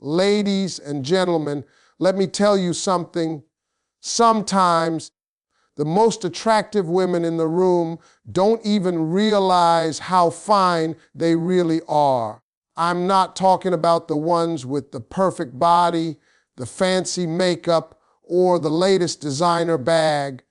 Ladies and gentlemen, let me tell you something. Sometimes the most attractive women in the room don't even realize how fine they really are. I'm not talking about the ones with the perfect body, the fancy makeup, or the latest designer bag.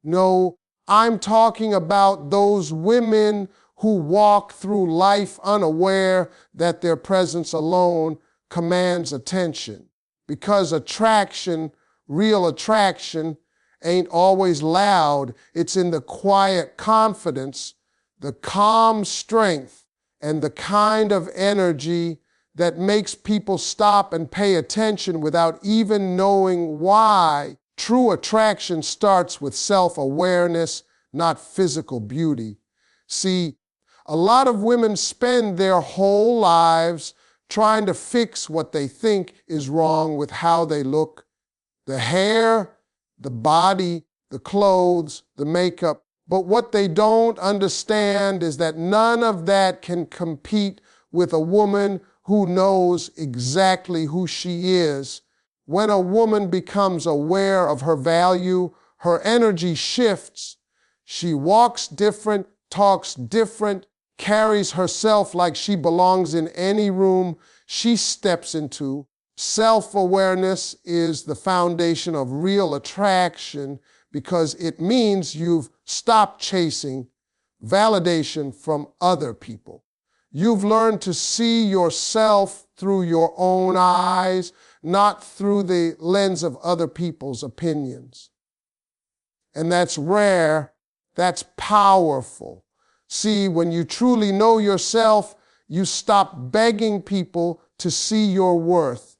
No, I'm talking about those women who walk through life unaware that their presence alone commands attention. Because attraction, real attraction, ain't always loud. It's in the quiet confidence, the calm strength, and the kind of energy that makes people stop and pay attention without even knowing why. True attraction starts with self-awareness, not physical beauty. See, a lot of women spend their whole lives trying to fix what they think is wrong with how they look. The hair, the body, the clothes, the makeup. But what they don't understand is that none of that can compete with a woman who knows exactly who she is. When a woman becomes aware of her value, her energy shifts. She walks different, talks different, carries herself like she belongs in any room she steps into. Self-awareness is the foundation of real attraction because it means you've stopped chasing validation from other people. You've learned to see yourself through your own eyes, not through the lens of other people's opinions. And that's rare, that's powerful. See, when you truly know yourself, you stop begging people to see your worth.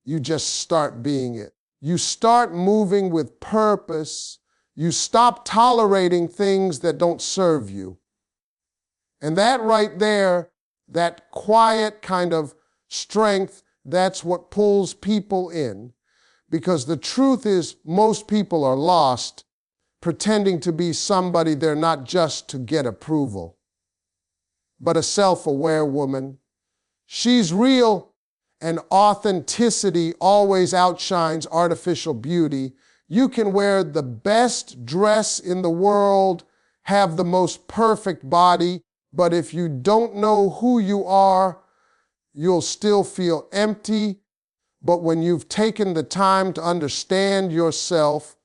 You just start being it. You start moving with purpose. You stop tolerating things that don't serve you. And that right there, that quiet kind of strength, that's what pulls people in. Because the truth is, most people are lost, pretending to be somebody they're not just to get approval. But a self-aware woman, she's real, and authenticity always outshines artificial beauty. You can wear the best dress in the world, have the most perfect body, but if you don't know who you are, you'll still feel empty. But when you've taken the time to understand yourself,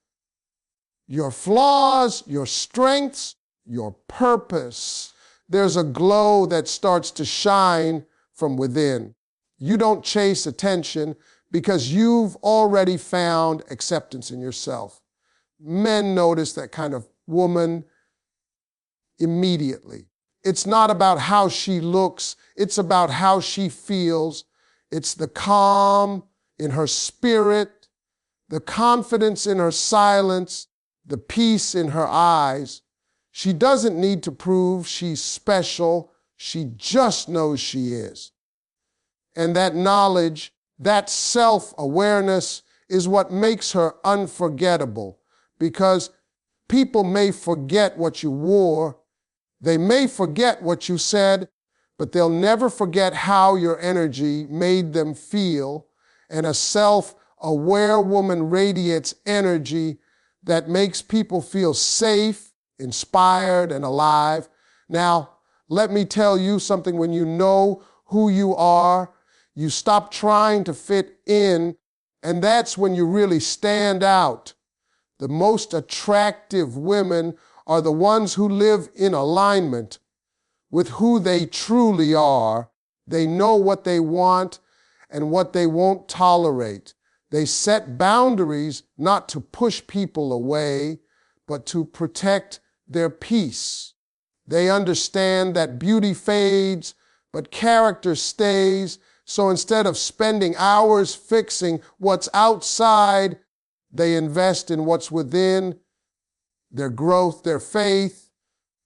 your flaws, your strengths, your purpose, there's a glow that starts to shine from within. You don't chase attention because you've already found acceptance in yourself. Men notice that kind of woman immediately. It's not about how she looks, it's about how she feels. It's the calm in her spirit, the confidence in her silence, the peace in her eyes. She doesn't need to prove she's special. She just knows she is. And that knowledge, that self-awareness is what makes her unforgettable, because people may forget what you wore, they may forget what you said, but they'll never forget how your energy made them feel. And a self-aware woman radiates energy that makes people feel safe, inspired, and alive. Now, let me tell you something. When you know who you are, you stop trying to fit in, and that's when you really stand out. The most attractive women are the ones who live in alignment with who they truly are. They know what they want and what they won't tolerate. They set boundaries not to push people away, but to protect their peace. They understand that beauty fades, but character stays. So instead of spending hours fixing what's outside, they invest in what's within, their growth, their faith,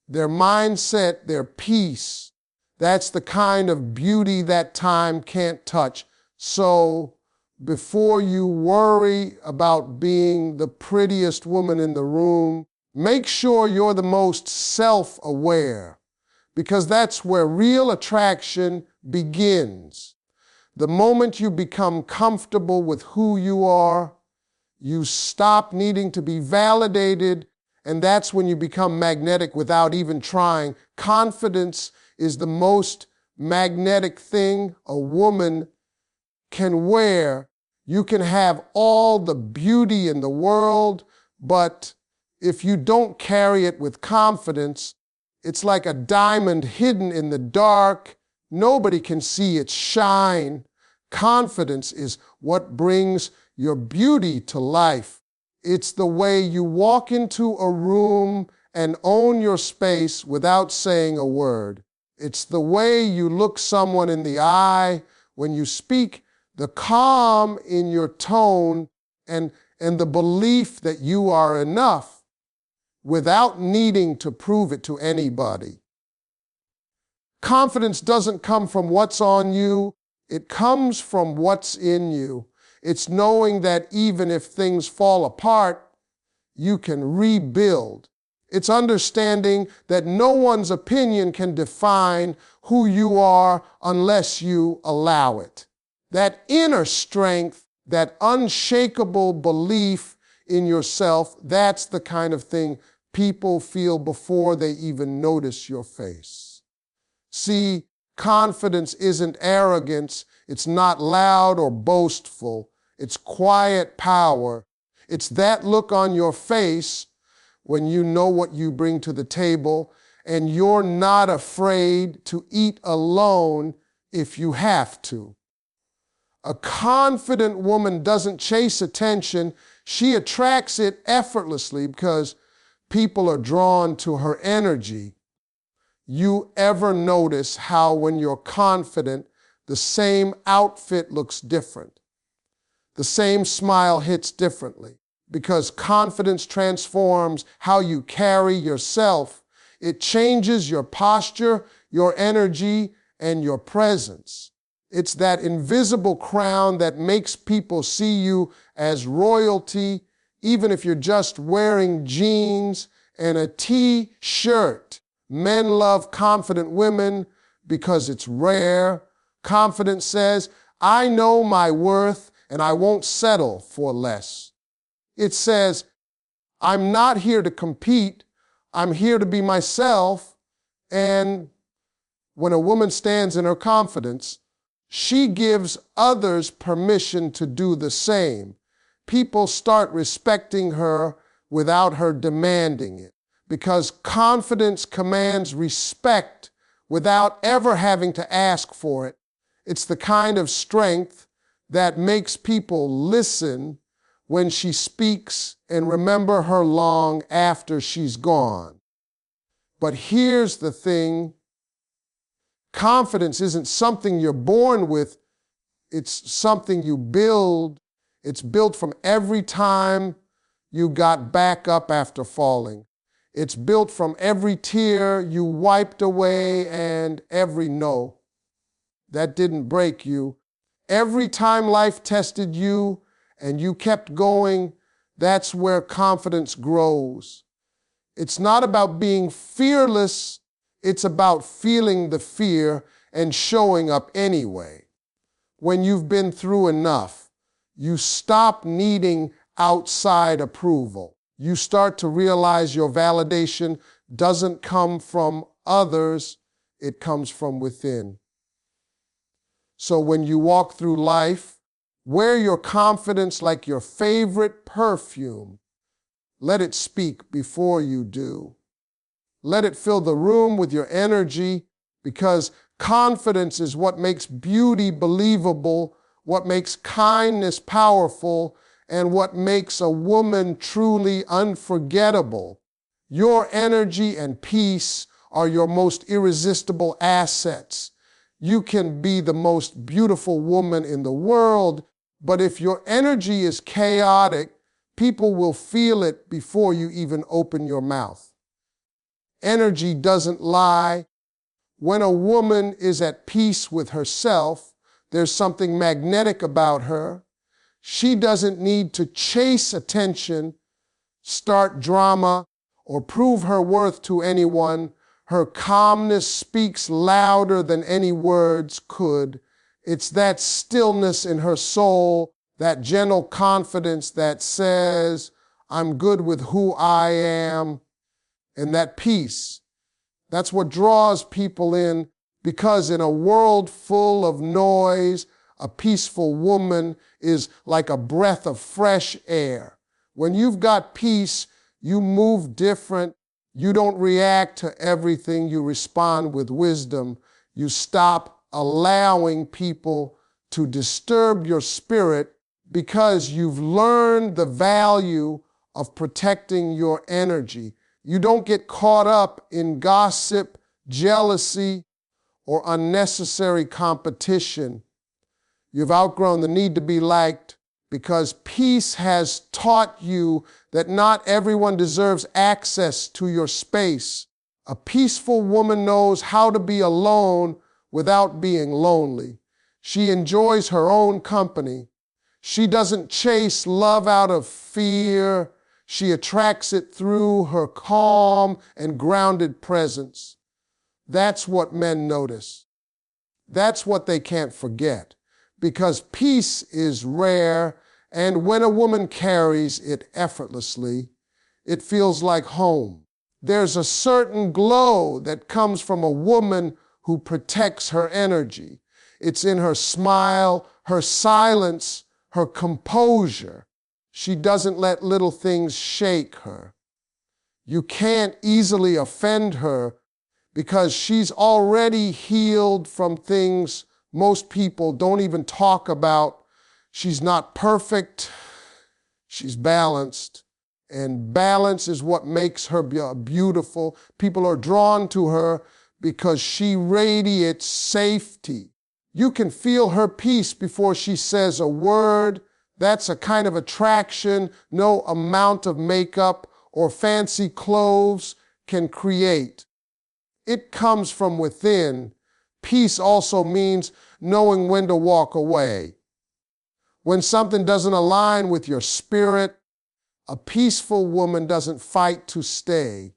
their mindset, their peace. That's the kind of beauty that time can't touch. So before you worry about being the prettiest woman in the room, make sure you're the most self-aware, because that's where real attraction begins. The moment you become comfortable with who you are, you stop needing to be validated, and that's when you become magnetic without even trying. Confidence is the most magnetic thing a woman can wear. You can have all the beauty in the world, but if you don't carry it with confidence, it's like a diamond hidden in the dark. Nobody can see its shine. Confidence is what brings your beauty to life. It's the way you walk into a room and own your space without saying a word. It's the way you look someone in the eye when you speak, the calm in your tone, and the belief that you are enough without needing to prove it to anybody. Confidence doesn't come from what's on you, it comes from what's in you. It's knowing that even if things fall apart, you can rebuild. It's understanding that no one's opinion can define who you are unless you allow it. That inner strength, that unshakable belief in yourself, that's the kind of thing people feel before they even notice your face. See, confidence isn't arrogance. It's not loud or boastful. It's quiet power. It's that look on your face when you know what you bring to the table and you're not afraid to eat alone if you have to. A confident woman doesn't chase attention. She attracts it effortlessly because people are drawn to her energy. You ever notice how when you're confident, the same outfit looks different? The same smile hits differently because confidence transforms how you carry yourself. It changes your posture, your energy, and your presence. It's that invisible crown that makes people see you as royalty, even if you're just wearing jeans and a t-shirt. Men love confident women because it's rare. Confidence says, I know my worth and I won't settle for less. It says, I'm not here to compete. I'm here to be myself. And when a woman stands in her confidence, she gives others permission to do the same. People start respecting her without her demanding it, because confidence commands respect without ever having to ask for it. It's the kind of strength that makes people listen when she speaks and remember her long after she's gone. But here's the thing. Confidence isn't something you're born with. It's something you build. It's built from every time you got back up after falling. It's built from every tear you wiped away and every no that didn't break you. Every time life tested you and you kept going, that's where confidence grows. It's not about being fearless. It's about feeling the fear and showing up anyway. When you've been through enough, you stop needing outside approval. You start to realize your validation doesn't come from others, it comes from within. So when you walk through life, wear your confidence like your favorite perfume. Let it speak before you do. Let it fill the room with your energy, because confidence is what makes beauty believable, what makes kindness powerful, and what makes a woman truly unforgettable. Your energy and peace are your most irresistible assets. You can be the most beautiful woman in the world, but if your energy is chaotic, people will feel it before you even open your mouth. Energy doesn't lie. When a woman is at peace with herself, there's something magnetic about her. She doesn't need to chase attention, start drama, or prove her worth to anyone. Her calmness speaks louder than any words could. It's that stillness in her soul, that gentle confidence that says, I'm good with who I am, and that peace. That's what draws people in, because in a world full of noise, a peaceful woman is like a breath of fresh air. When you've got peace, you move different. You don't react to everything. You respond with wisdom. You stop allowing people to disturb your spirit because you've learned the value of protecting your energy. You don't get caught up in gossip, jealousy, or unnecessary competition. You've outgrown the need to be liked because peace has taught you that not everyone deserves access to your space. A peaceful woman knows how to be alone without being lonely. She enjoys her own company. She doesn't chase love out of fear. She attracts it through her calm and grounded presence. That's what men notice. That's what they can't forget, because peace is rare, and when a woman carries it effortlessly, it feels like home. There's a certain glow that comes from a woman who protects her energy. It's in her smile, her silence, her composure. She doesn't let little things shake her. You can't easily offend her because she's already healed from things most people don't even talk about. She's not perfect. She's balanced. And balance is what makes her beautiful. People are drawn to her because she radiates safety. You can feel her peace before she says a word. That's a kind of attraction no amount of makeup or fancy clothes can create. It comes from within. Peace also means knowing when to walk away. When something doesn't align with your spirit, a peaceful woman doesn't fight to stay.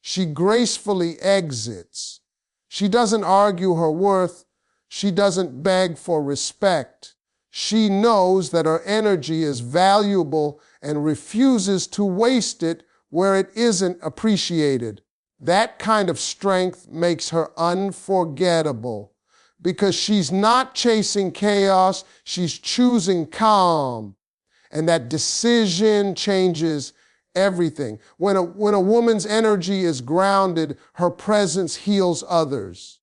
She gracefully exits. She doesn't argue her worth. She doesn't beg for respect. She knows that her energy is valuable and refuses to waste it where it isn't appreciated. That kind of strength makes her unforgettable because she's not chasing chaos, she's choosing calm. And that decision changes everything. When a woman's energy is grounded, her presence heals others.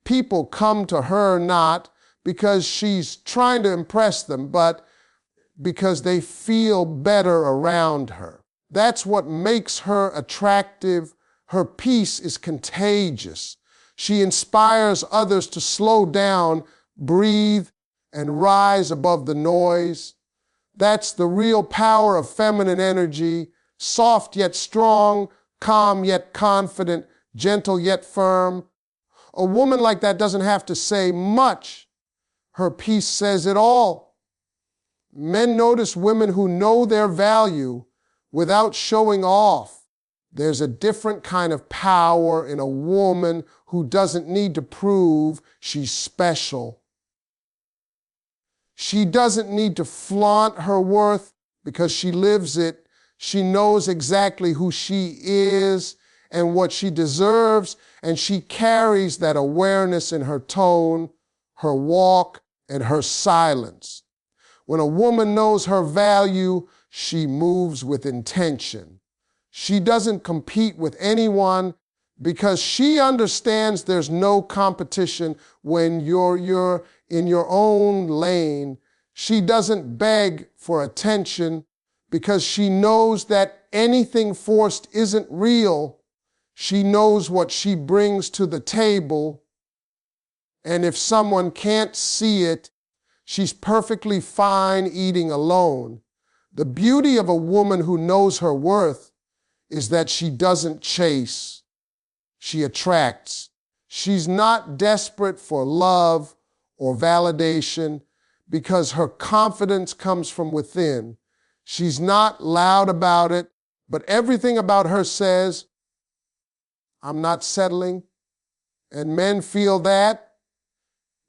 People come to her not because she's trying to impress them, but because they feel better around her. That's what makes her attractive. Her peace is contagious. She inspires others to slow down, breathe, and rise above the noise. That's the real power of feminine energy, soft yet strong, calm yet confident, gentle yet firm. A woman like that doesn't have to say much. Her peace says it all. Men notice women who know their value without showing off. There's a different kind of power in a woman who doesn't need to prove she's special. She doesn't need to flaunt her worth because she lives it. She knows exactly who she is and what she deserves, and she carries that awareness in her tone, her walk, and her silence. When a woman knows her value, she moves with intention. She doesn't compete with anyone because she understands there's no competition when you're in your own lane. She doesn't beg for attention because she knows that anything forced isn't real. She knows what she brings to the table, and if someone can't see it, she's perfectly fine eating alone. The beauty of a woman who knows her worth is that she doesn't chase, she attracts. She's not desperate for love or validation because her confidence comes from within. She's not loud about it, but everything about her says, I'm not settling. And men feel that.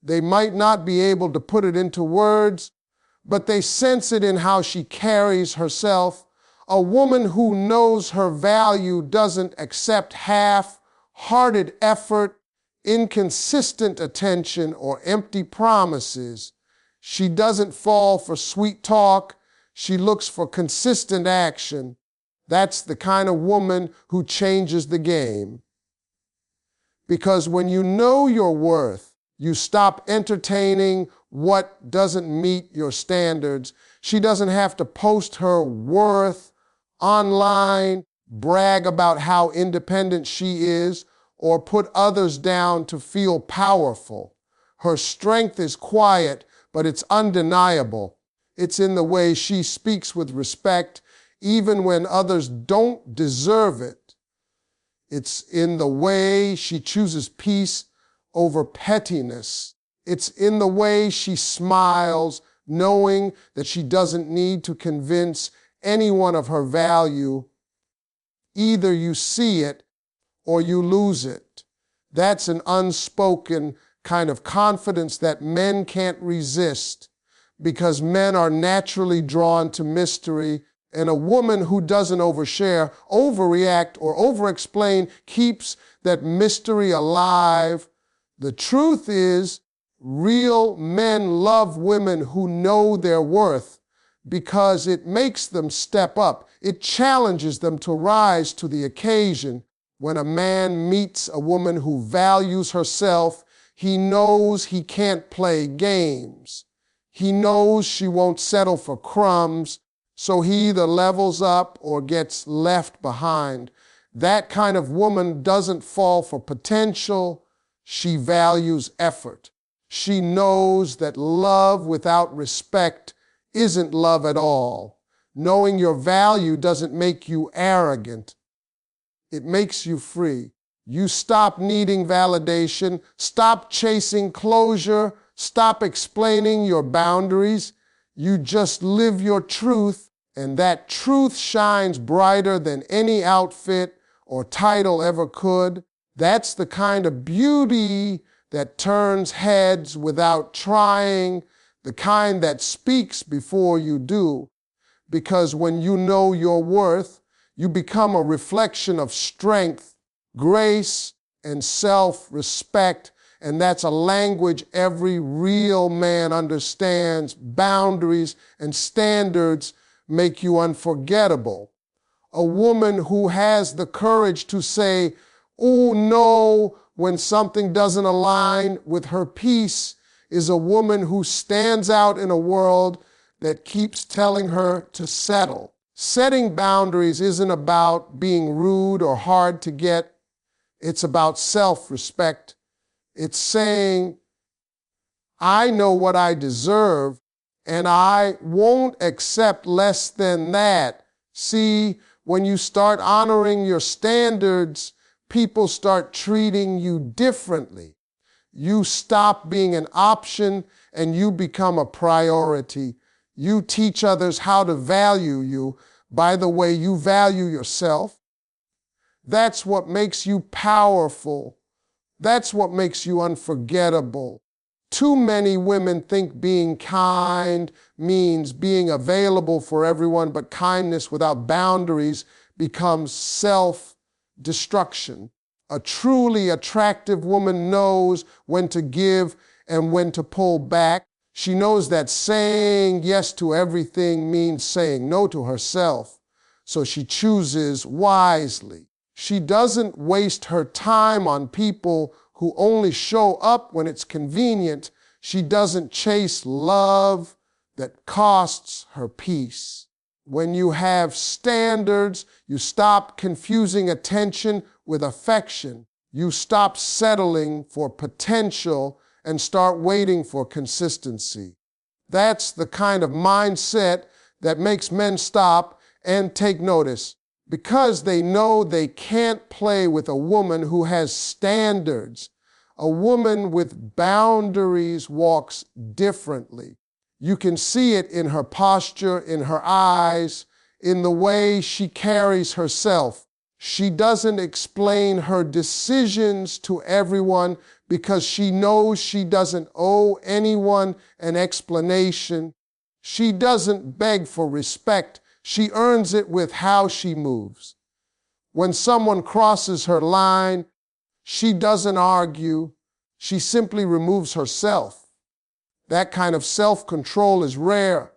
They might not be able to put it into words, but they sense it in how she carries herself. A woman who knows her value doesn't accept half-hearted effort, inconsistent attention, or empty promises. She doesn't fall for sweet talk. She looks for consistent action. That's the kind of woman who changes the game. Because when you know your worth, you stop entertaining what doesn't meet your standards. She doesn't have to post her worth online, brag about how independent she is, or put others down to feel powerful. Her strength is quiet, but it's undeniable. It's in the way she speaks with respect, even when others don't deserve it. It's in the way she chooses peace over pettiness. It's in the way she smiles, knowing that she doesn't need to convince anyone of her value. Either you see it or you lose it. That's an unspoken kind of confidence that men can't resist, because men are naturally drawn to mystery, and a woman who doesn't overshare, overreact, or overexplain keeps that mystery alive. The truth is, real men love women who know their worth, because it makes them step up. It challenges them to rise to the occasion. When a man meets a woman who values herself, he knows he can't play games. He knows she won't settle for crumbs, so he either levels up or gets left behind. That kind of woman doesn't fall for potential. She values effort. She knows that love without respect isn't love at all. Knowing your value doesn't make you arrogant. It makes you free. You stop needing validation, stop chasing closure, stop explaining your boundaries. You just live your truth, and that truth shines brighter than any outfit or title ever could. That's the kind of beauty that turns heads without trying, the kind that speaks before you do. Because when you know your worth, you become a reflection of strength, grace, and self-respect, and that's a language every real man understands. Boundaries and standards make you unforgettable. A woman who has the courage to say, "Oh no," when something doesn't align with her peace is a woman who stands out in a world that keeps telling her to settle. Setting boundaries isn't about being rude or hard to get. It's about self-respect. It's saying, I know what I deserve, and I won't accept less than that. See, when you start honoring your standards, people start treating you differently. You stop being an option and you become a priority. You teach others how to value you by the way you value yourself. That's what makes you powerful. That's what makes you unforgettable. Too many women think being kind means being available for everyone, but kindness without boundaries becomes self-destruction. A truly attractive woman knows when to give and when to pull back. She knows that saying yes to everything means saying no to herself, so she chooses wisely. She doesn't waste her time on people who only show up when it's convenient. She doesn't chase love that costs her peace. When you have standards, you stop confusing attention with affection. You stop settling for potential and start waiting for consistency. That's the kind of mindset that makes men stop and take notice, because they know they can't play with a woman who has standards. A woman with boundaries walks differently. You can see it in her posture, in her eyes, in the way she carries herself. She doesn't explain her decisions to everyone because she knows she doesn't owe anyone an explanation. She doesn't beg for respect. She earns it with how she moves. When someone crosses her line, she doesn't argue. She simply removes herself. That kind of self-control is rare.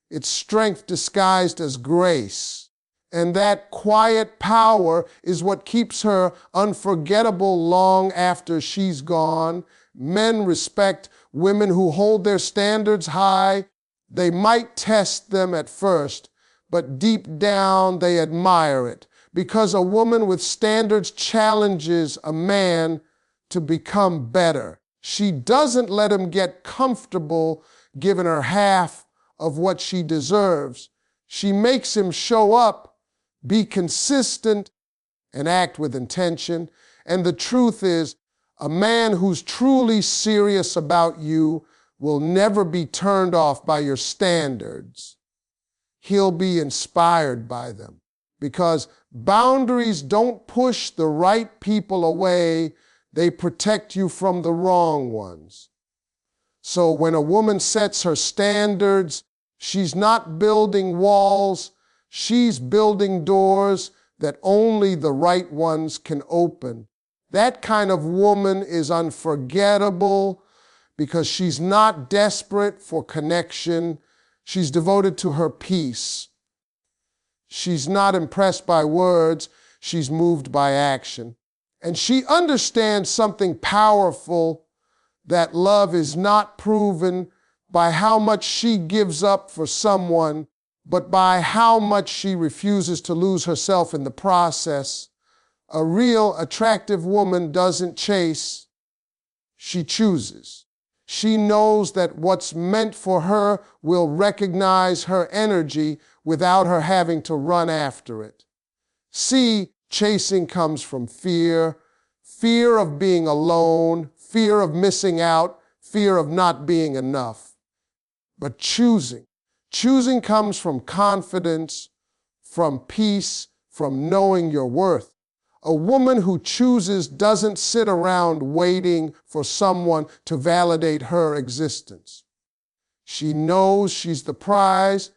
It's strength disguised as grace. And that quiet power is what keeps her unforgettable long after she's gone. Men respect women who hold their standards high. They might test them at first, but deep down they admire it, because a woman with standards challenges a man to become better. She doesn't let him get comfortable giving her half of what she deserves. She makes him show up, be consistent, and act with intention. And the truth is, a man who's truly serious about you will never be turned off by your standards. He'll be inspired by them, because boundaries don't push the right people away. They protect you from the wrong ones. So when a woman sets her standards, she's not building walls, she's building doors that only the right ones can open. That kind of woman is unforgettable because she's not desperate for connection. She's devoted to her peace. She's not impressed by words, she's moved by action. And she understands something powerful, that love is not proven by how much she gives up for someone, but by how much she refuses to lose herself in the process. A real attractive woman doesn't chase, she chooses. She knows that what's meant for her will recognize her energy without her having to run after it. See, chasing comes from fear, fear of being alone, fear of missing out, fear of not being enough. But choosing comes from confidence, from peace, from knowing your worth. A woman who chooses doesn't sit around waiting for someone to validate her existence. She knows she's the prize,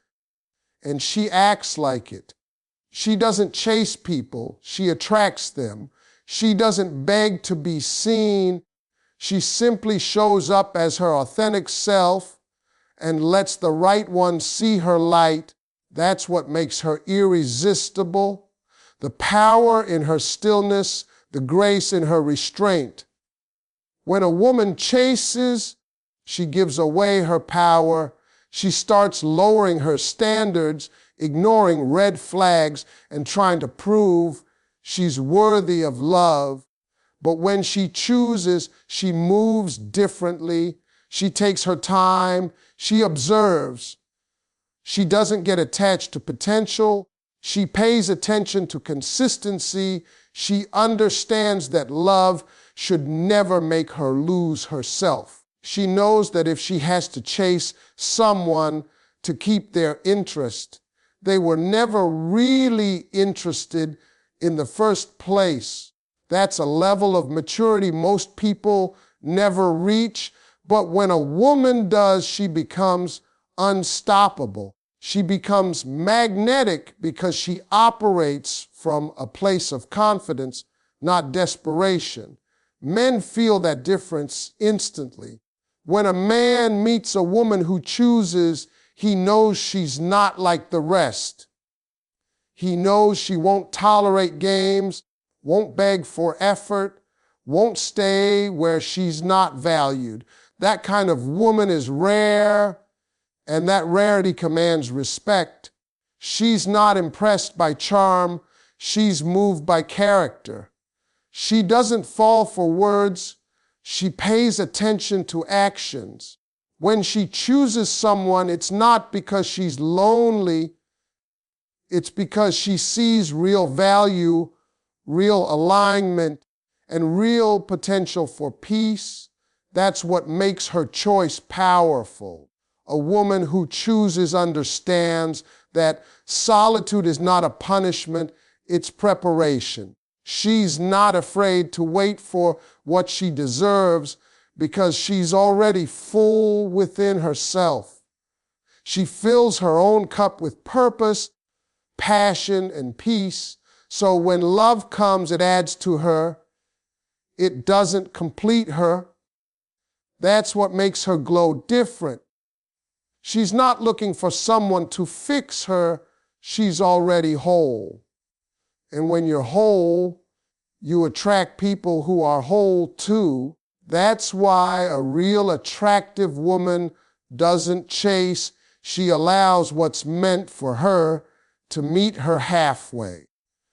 and she acts like it. She doesn't chase people, she attracts them. She doesn't beg to be seen. She simply shows up as her authentic self and lets the right one see her light. That's what makes her irresistible. The power in her stillness, the grace in her restraint. When a woman chases, she gives away her power. She starts lowering her standards, ignoring red flags, and trying to prove she's worthy of love. But when she chooses, she moves differently. She takes her time. She observes. She doesn't get attached to potential. She pays attention to consistency. She understands that love should never make her lose herself. She knows that if she has to chase someone to keep their interest, they were never really interested in the first place. That's a level of maturity most people never reach. But when a woman does, she becomes unstoppable. She becomes magnetic because she operates from a place of confidence, not desperation. Men feel that difference instantly. When a man meets a woman who chooses, he knows she's not like the rest. He knows she won't tolerate games, won't beg for effort, won't stay where she's not valued. That kind of woman is rare, and that rarity commands respect. She's not impressed by charm, she's moved by character. She doesn't fall for words, she pays attention to actions. When she chooses someone, it's not because she's lonely, it's because she sees real value, real alignment, and real potential for peace. That's what makes her choice powerful. A woman who chooses understands that solitude is not a punishment, it's preparation. She's not afraid to wait for what she deserves because she's already full within herself. She fills her own cup with purpose, passion, and peace. So when love comes, it adds to her. It doesn't complete her. That's what makes her glow different. She's not looking for someone to fix her. She's already whole. And when you're whole, you attract people who are whole too. That's why a real attractive woman doesn't chase. She allows what's meant for her to meet her halfway.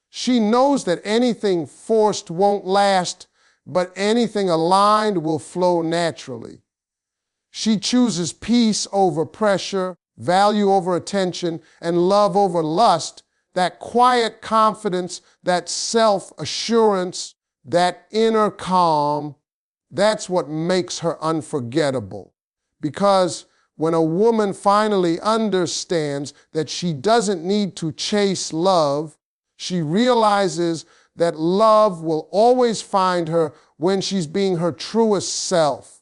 She knows that anything forced won't last, but anything aligned will flow naturally. She chooses peace over pressure, value over attention, and love over lust. That quiet confidence, that self-assurance, that inner calm, that's what makes her unforgettable. Because when a woman finally understands that she doesn't need to chase love, she realizes that love will always find her when she's being her truest self.